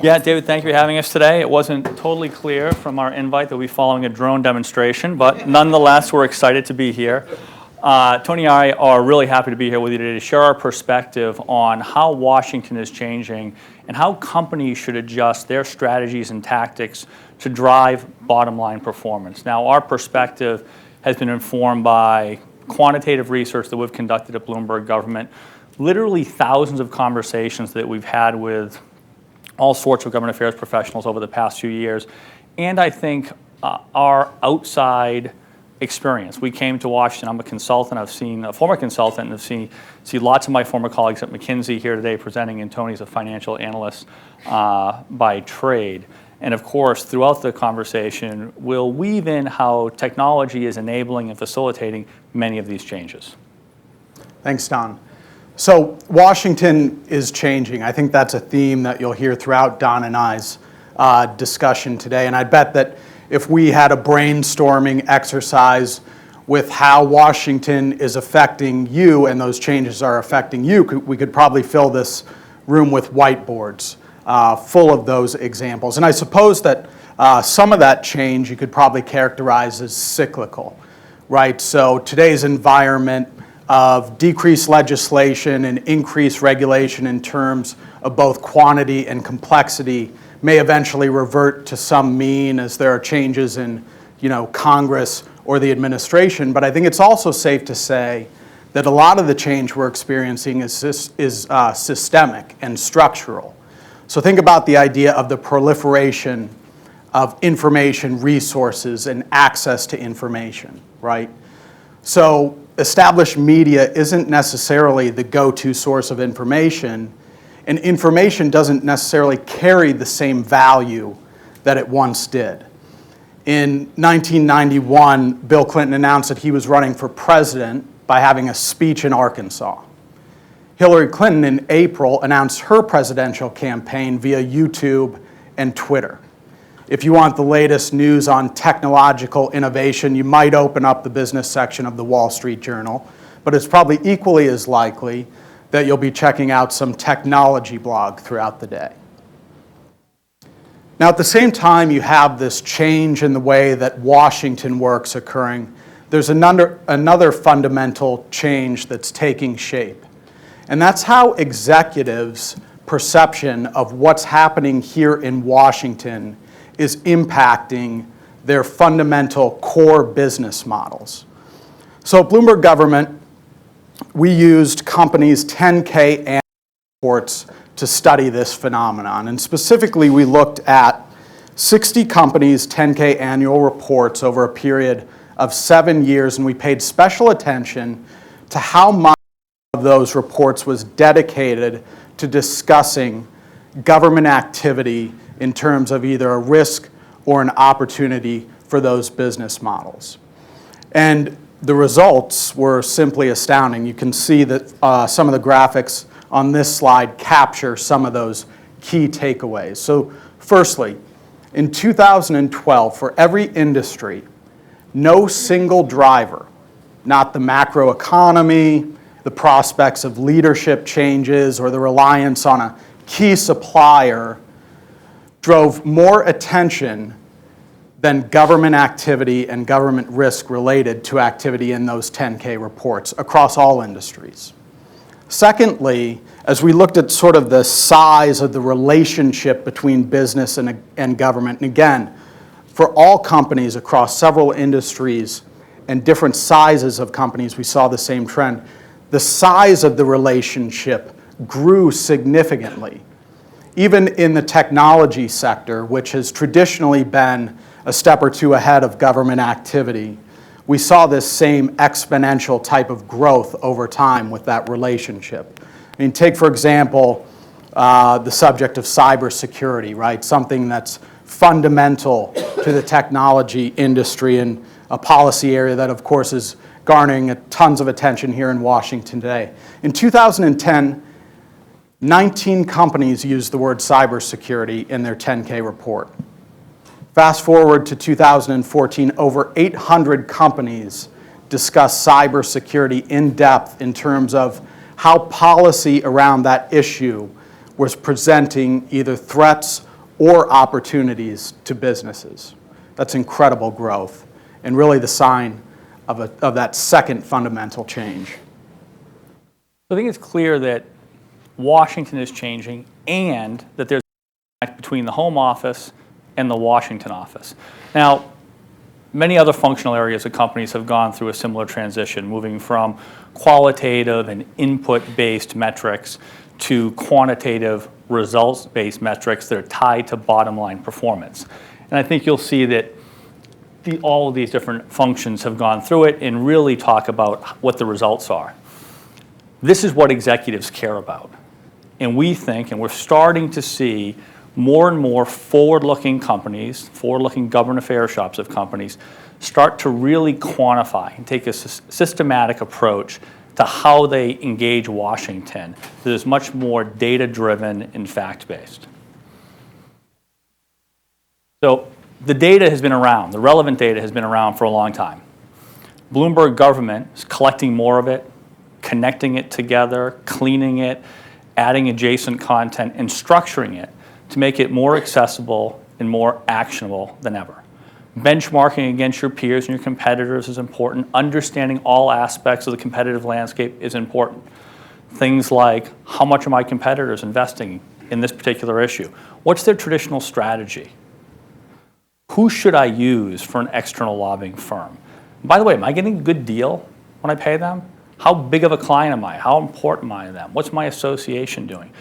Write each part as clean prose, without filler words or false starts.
Yeah, David, thank you for having us today. It wasn't totally clear from our invite that we'll be following a drone demonstration, but nonetheless, we're excited to be here. Tony and I are really happy to be here with you today to share our perspective on how Washington is changing and how companies should adjust their strategies and tactics to drive bottom line performance. Now, our perspective has been informed by quantitative research that we've conducted at Bloomberg Government, literally thousands of conversations that we've had with all sorts of government affairs professionals over the past few years, and I think our outside experience. We came to Washington. I'm a consultant. I've seen a former consultant, and I've seen lots of my former colleagues at McKinsey here today presenting, and Tony's a financial analyst by trade. And of course, throughout the conversation, we'll weave in how technology is enabling and facilitating many of these changes. Thanks, Don. So Washington is changing. I think that's a theme that you'll hear throughout Don and I's discussion today. And I bet that if we had a brainstorming exercise with how Washington is affecting you and those changes are affecting you, we could probably fill this room with whiteboards full of those examples. And I suppose that some of that change you could probably characterize as cyclical, right? So today's environment of decreased legislation and increased regulation in terms of both quantity and complexity may eventually revert to some mean as there are changes in, Congress or the administration. But I think it's also safe to say that a lot of the change we're experiencing is systemic and structural. So think about the idea of the proliferation of information resources and access to information, right? So established media isn't necessarily the go-to source of information, and information doesn't necessarily carry the same value that it once did. In 1991, Bill Clinton announced that he was running for president by having a speech in Arkansas. Hillary Clinton in April announced her presidential campaign via YouTube and Twitter. If you want the latest news on technological innovation, you might open up the business section of the Wall Street Journal, but it's probably equally as likely that you'll be checking out some technology blog throughout the day. Now, at the same time you have this change in the way that Washington works occurring, there's another fundamental change that's taking shape. And that's how executives' perception of what's happening here in Washington is impacting their fundamental core business models. So at Bloomberg Government, we used companies' 10K annual reports to study this phenomenon. And specifically, we looked at 60 companies' 10K annual reports over a period of 7 years, and we paid special attention to how much of those reports was dedicated to discussing government activity in terms of either a risk or an opportunity for those business models. And the results were simply astounding. You can see that some of the graphics on this slide capture some of those key takeaways. So firstly, in 2012, for every industry, no single driver, not the macroeconomy, the prospects of leadership changes, or the reliance on a key supplier, drove more attention than government activity and government risk related to activity in those 10K reports across all industries. Secondly, as we looked at sort of the size of the relationship between business and government, and again, for all companies across several industries and different sizes of companies, we saw the same trend. The size of the relationship grew significantly. Even in the technology sector, which has traditionally been a step or two ahead of government activity, we saw this same exponential type of growth over time with that relationship. I mean, take, for example, the subject of cybersecurity, right? Something that's fundamental to the technology industry and a policy area that, of course, is garnering tons of attention here in Washington today. In 2010, 19 companies used the word cybersecurity in their 10K report. Fast forward to 2014, over 800 companies discussed cybersecurity in depth in terms of how policy around that issue was presenting either threats or opportunities to businesses. That's incredible growth and really the sign of that second fundamental change. I think it's clear that Washington is changing and that there's a disconnect between the Home Office and the Washington office. Now, many other functional areas of companies have gone through a similar transition, moving from qualitative and input-based metrics to quantitative results-based metrics that are tied to bottom-line performance. And I think you'll see that all of these different functions have gone through it and really talk about what the results are. This is what executives care about. And we think, and we're starting to see more and more forward-looking companies, forward-looking government affairs shops of companies, start to really quantify and take a systematic approach to how they engage Washington that is much more data-driven and fact-based. So the data has been around, the relevant data has been around for a long time. Bloomberg Government is collecting more of it, connecting it together, cleaning it, adding adjacent content, and structuring it to make it more accessible and more actionable than ever. Benchmarking against your peers and your competitors is important. Understanding all aspects of the competitive landscape is important. Things like, how much are my competitors investing in this particular issue? What's their traditional strategy? Who should I use for an external lobbying firm? By the way, am I getting a good deal when I pay them? How big of a client am I? How important am I to them? What's my association doing?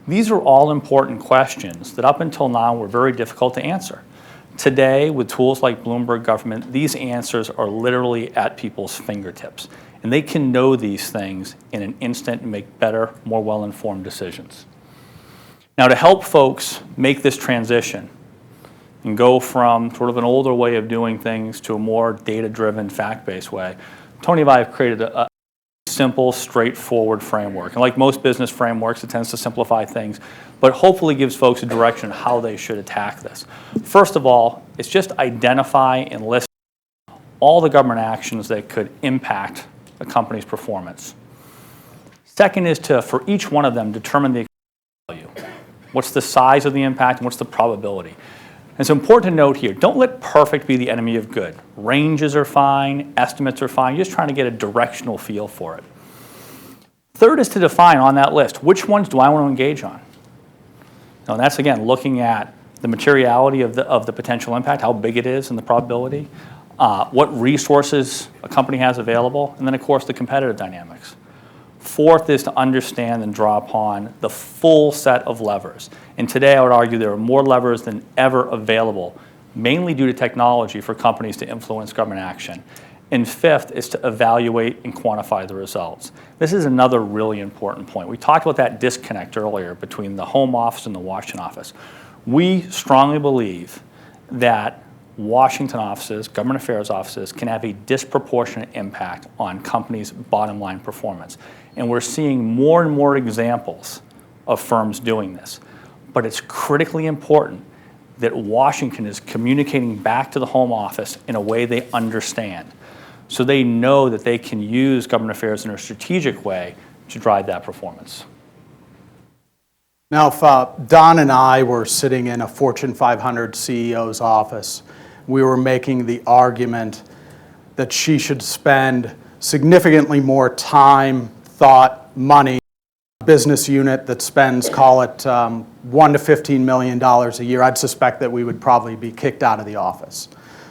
These are all important questions that up until now were very difficult to answer. Today, with tools like Bloomberg Government, these answers are literally at people's fingertips. And they can know these things in an instant and make better, more well-informed decisions. Now, to help folks make this transition and go from sort of an older way of doing things to a more data-driven, fact-based way, Tony and I have created a simple, straightforward framework. And like most business frameworks, it tends to simplify things, but hopefully gives folks a direction on how they should attack this. First of all, it's just identify and list all the government actions that could impact a company's performance. Second is to, for each one of them, determine the value. What's the size of the impact and what's the probability? And it's important to note here, don't let perfect be the enemy of good. Ranges are fine, estimates are fine, you're just trying to get a directional feel for it. Third is to define on that list, which ones do I want to engage on? Now, and that's, again, looking at the materiality of the potential impact, how big it is and the probability, what resources a company has available, and then, of course, the competitive dynamics. Fourth is to understand and draw upon the full set of levers. And today I would argue there are more levers than ever available, mainly due to technology for companies to influence government action. And fifth is to evaluate and quantify the results. This is another really important point. We talked about that disconnect earlier between the Home Office and the Washington office. We strongly believe that Washington offices, government affairs offices, can have a disproportionate impact on companies' bottom line performance. And we're seeing more and more examples of firms doing this. But it's critically important that Washington is communicating back to the Home Office in a way they understand, so they know that they can use government affairs in a strategic way to drive that performance. Now, if Don and I were sitting in a Fortune 500 CEO's office, we were making the argument that she should spend significantly more time, thought, money, business unit that spends, call it $1 to $15 million a year, I'd suspect that we would probably be kicked out of the office.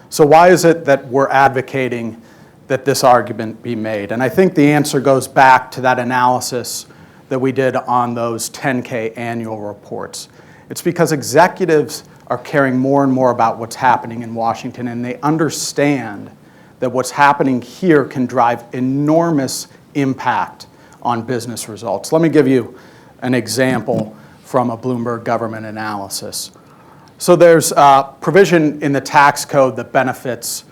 So why is it that we're advocating that this argument be made? And I think the answer goes back to that analysis that we did on those 10K annual reports. It's because executives are caring more and more about what's happening in Washington, and they understand that what's happening here can drive enormous impact on business results. Let me give you an example from a Bloomberg Government analysis. So there's a provision in the tax code that benefits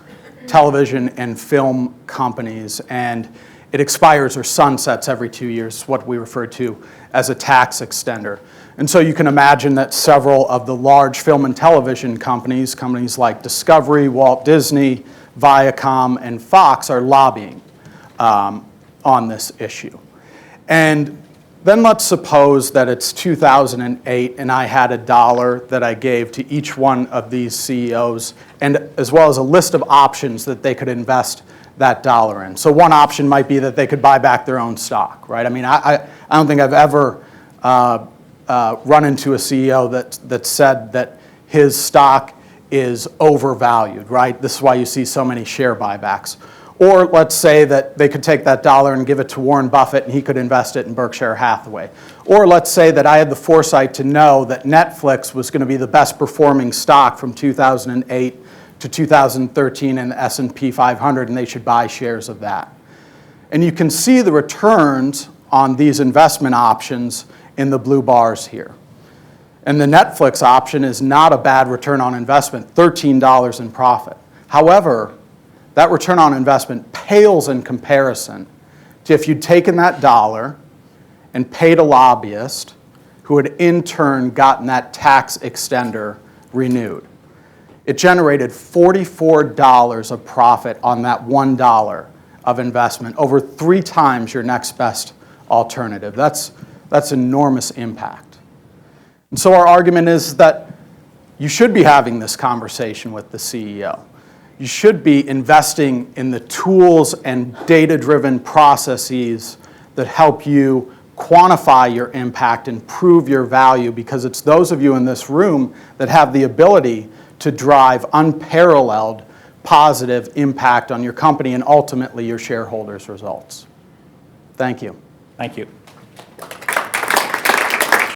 television and film companies, and it expires or sunsets every 2 years, what we refer to as a tax extender. And so you can imagine that several of the large film and television companies, companies like Discovery, Walt Disney, Viacom, and Fox, are lobbying on this issue. And Then let's suppose that it's 2008 and I had $1 that I gave to each one of these CEOs, and as well as a list of options that they could invest that dollar in. So one option might be that they could buy back their own stock, right? I mean, I don't think I've ever run into a CEO that said that his stock is overvalued, right? This is why you see so many share buybacks. Or let's say that they could take that dollar and give it to Warren Buffett and he could invest it in Berkshire Hathaway. Or let's say that I had the foresight to know that Netflix was going to be the best performing stock from 2008 to 2013 in the S&P 500 and they should buy shares of that. And you can see the returns on these investment options in the blue bars here. And the Netflix option is not a bad return on investment, $13 in profit. However, that return on investment pales in comparison to if you'd taken that dollar and paid a lobbyist who had in turn gotten that tax extender renewed. It generated $44 of profit on that $1 of investment, over 3 times your next best alternative. That's enormous impact. And so our argument is that you should be having this conversation with the CEO. You should be investing in the tools and data-driven processes that help you quantify your impact and prove your value, because it's those of you in this room that have the ability to drive unparalleled positive impact on your company and ultimately your shareholders' results. Thank you. Thank you.